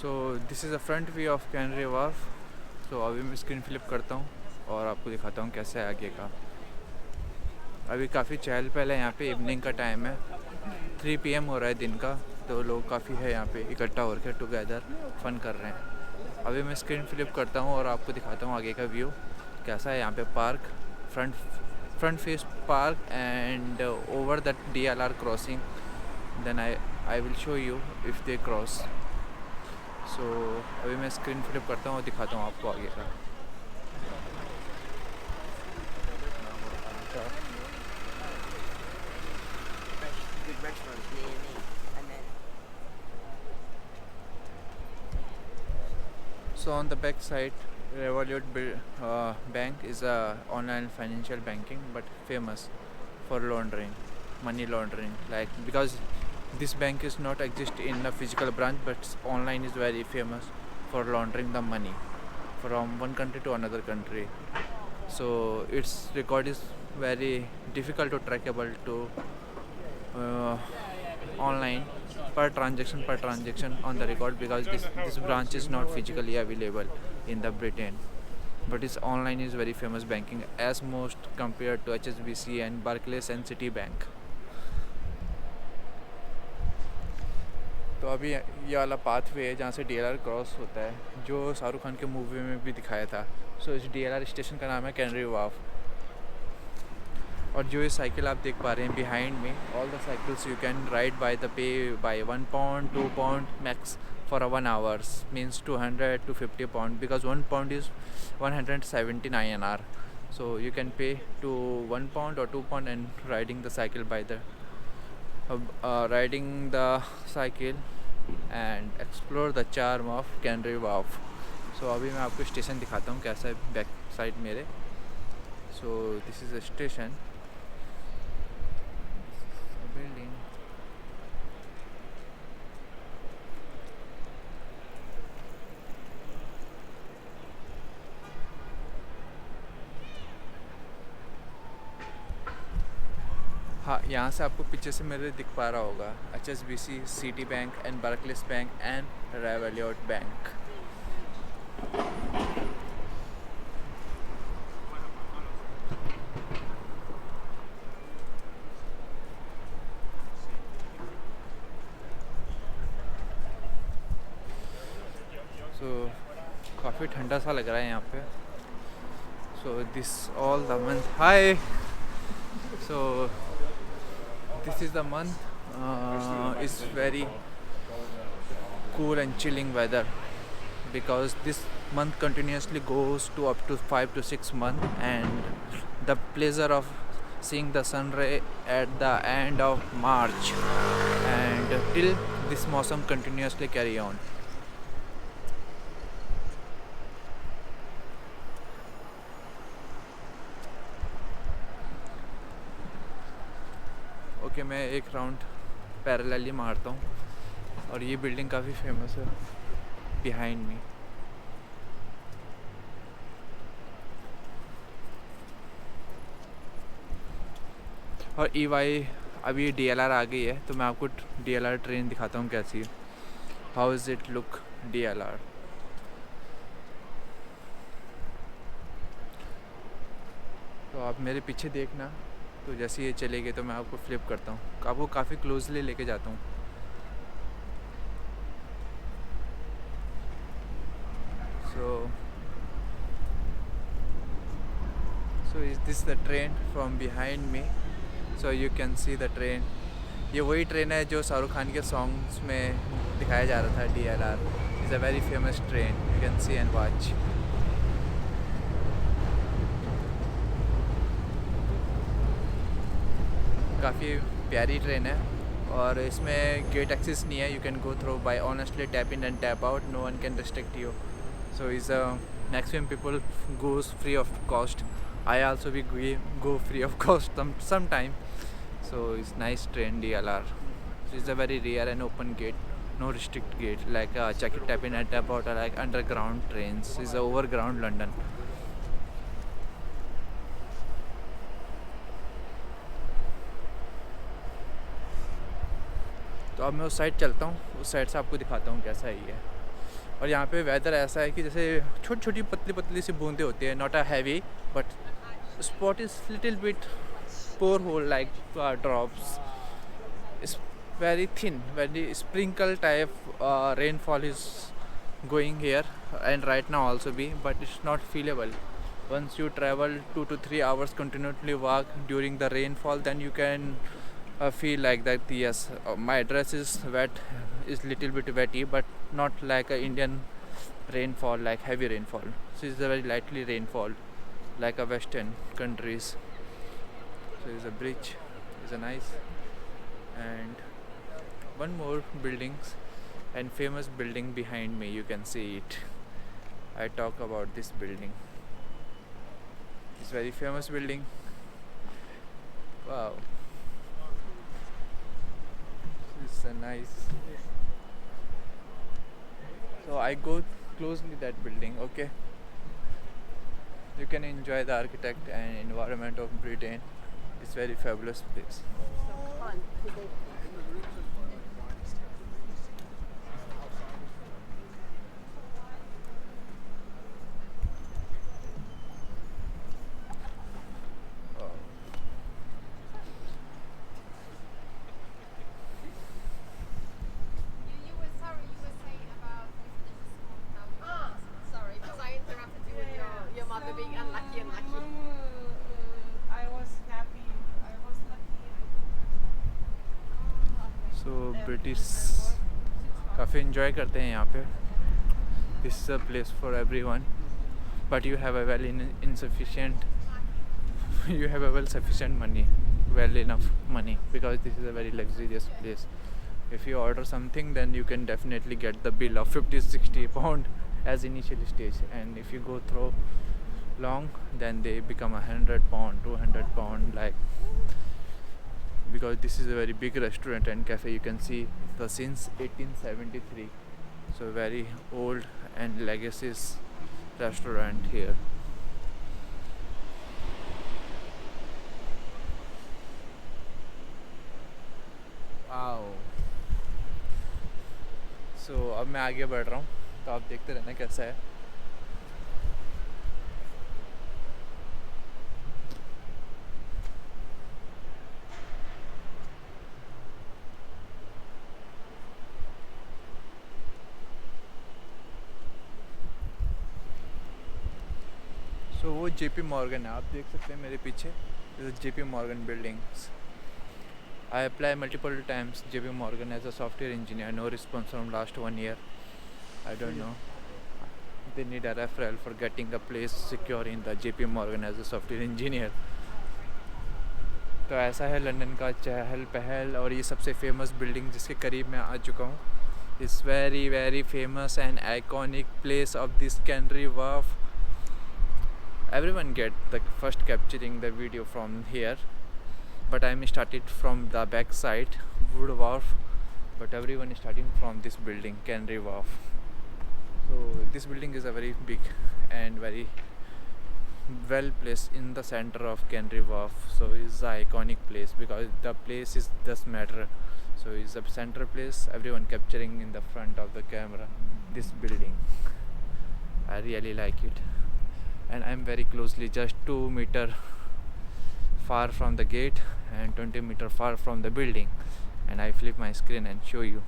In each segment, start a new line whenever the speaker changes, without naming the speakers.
So this is a front view of canary Wharf. तो अभी मैं स्क्रीन फ्लिप करता हूँ और आपको दिखाता हूँ कैसे है आगे का। अभी काफ़ी चहल पहल है यहाँ पे, इवनिंग का टाइम है, 3 PM हो रहा है दिन का। तो लोग काफ़ी है यहाँ पे इकट्ठा होकर टुगेदर फन कर रहे हैं। अभी मैं स्क्रीन फ्लिप करता हूँ और आपको दिखाता हूँ आगे का व्यू कैसा है। यहाँ पे park, front front face park and over that DLR crossing, then I will show you if they cross. So अभी मैं स्क्रीन फ्लिप करता हूँ और दिखाता हूँ आपको आगे का।
Good restaurants near me, and then
So on the back side, Revolut Bank is a online financial banking, but famous for laundering, money laundering. Like because this bank is not exist in a physical branch, but online is very famous for laundering the money from one country to another country. So its record is very difficult to trackable to uh, online per transaction on the record, because this branch is not physically available in the Britain, but its online is very famous banking as most compared to HSBC and Barclays and Citibank. तो अभी ये वाला pathway है जहाँ से DLR cross होता है, जो शाहरुख खान के मूवी में भी दिखाया था। सो इस DLR स्टेशन का नाम है कैनरी वार्फ। और जो ये साइकिल आप देख पा रहे हैं बिहाइंड में, all the cycles you can ride by the pay by £1, £2 max for 1 hours, means 200 to 50 pound, because £1 is 179 an hour. So you can pay to £1 or £2 and riding the cycle and explore the charm of Canary Wharf. So अभी मैं आपको station दिखाता हूँ कैसा है back side मेरे। So this is a station, a building. हाँ, यहाँ से आपको पीछे से मेरे दिख पा रहा होगा HSBC, Citibank and Barclays Bank and Revolut Bank. So काफ़ी ठंडा सा लग रहा है यहाँ पे। So this all the month. Hi. So this is the month. It's very cool and chilling weather, because this month continuously goes to up to 5 to 6 months, and the pleasure of seeing the sunray at the end of March and till this mosam continuously carry on. Okay, मैं एक round parallelly मारता हूँ और ये building काफ़ी famous है behind me. और EY अभी DLR आ गई है, तो मैं आपको DLR ट्रेन दिखाता हूँ कैसी है। How is it look DLR। तो आप मेरे पीछे देखना, तो जैसे ये चलेगी तो मैं आपको फ्लिप करता हूँ, आपको काफ़ी क्लोजली लेके जाता हूँ। So is this the train from behind me? So you can see the train. ये वही ट्रेन है जो शाहरुख खान के सॉन्ग्स में दिखाया जा रहा था। DLR is a very famous train, you can see and watch. काफ़ी प्यारी ट्रेन है और इसमें गेट एक्सेस नहीं है, you can go through by honestly tap in and tap out, no one can restrict you. So is maximum people goes free of cost. I also भी go free of cost sometime. So it's nice train DLR. So it's a very rare and open gate, no restrict gate like check it tap in and tap out, like underground trains. It's overground London. तो अब मैं उस side चलता हूँ, उस side से आपको दिखाता हूँ कैसा है ये। और यहाँ पे वेदर ऐसा है कि जैसे छोटी छोटी पतली पतली सी बूंदें होती है, not a heavy but spot is little bit pore hole like drops. It's very thin, very sprinkle type rainfall is going here and right now also be, but it's not feelable. Once you travel 2 to 3 hours continuously walk during the rainfall, then you can feel like that. Yes, my dress is wet, is little bit wetty, but not like a Indian rainfall, like heavy rainfall. So it's a very lightly rainfall, like a western countries. So it's a bridge, it's a nice, and one more buildings and famous building behind me, you can see it. I talk about this building, it's very famous building. Wow, it's a nice. So I go closely that building, okay. You can enjoy the architect and environment of Britain. It's very fabulous place. Wow.
You were sorry. You were saying about sorry, because I interrupted you with your mother being unlucky.
I was happy. I was lucky.
So British काफ़ी enjoy करते हैं यहाँ पे. This is a place for everyone, but you have a well insufficient. You have a well sufficient money, well enough money, because this is a very luxurious place. If you order something, then you can definitely get the bill of 50-60 pound as initial stage, and if you go through long, then they become 100 pound, 200 pound, like, because this is a very big restaurant and cafe. You can see the since 1873, so very old and legacy restaurant here. Wow. So अब मैं आगे बढ़ रहा हूँ, तो आप देखते रहना कैसा है. So वो JP Morgan है, आप देख सकते हैं मेरे पीछे. This is JP Morgan buildings. I applied multiple times JP Morgan as a software engineer. No response from last 1 year. I don't know. They need a referral for getting a place secure in the JP Morgan as a software engineer. तो ऐसा है London का चहल पहल, और ये सबसे famous building जिसके करीब मैं आ चुका हूँ. It's very very famous and iconic place of this Canary Wharf. Everyone get the first capturing the video from here, but I'm started from the back side, Wood Wharf, but everyone is starting from this building, Canary Wharf. So this building is a very big and very well placed in the center of Canary Wharf. So it's an iconic place because the place is does matter. So it's a center place, everyone capturing in the front of the camera this building. I really like it, and I'm very closely, just 2 meter far from the gate and 20 meter far from the building, and I flip my screen and show you.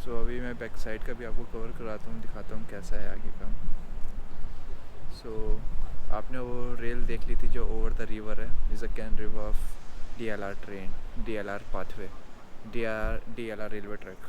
सो अभी मैं back side का भी आपको cover कराता हूँ, दिखाता हूँ कैसा है आगे का। सो आपने वो रेल देख ली थी जो ओवर द रिवर है, is a can river of DLR train, DLR pathway, DLR railway track.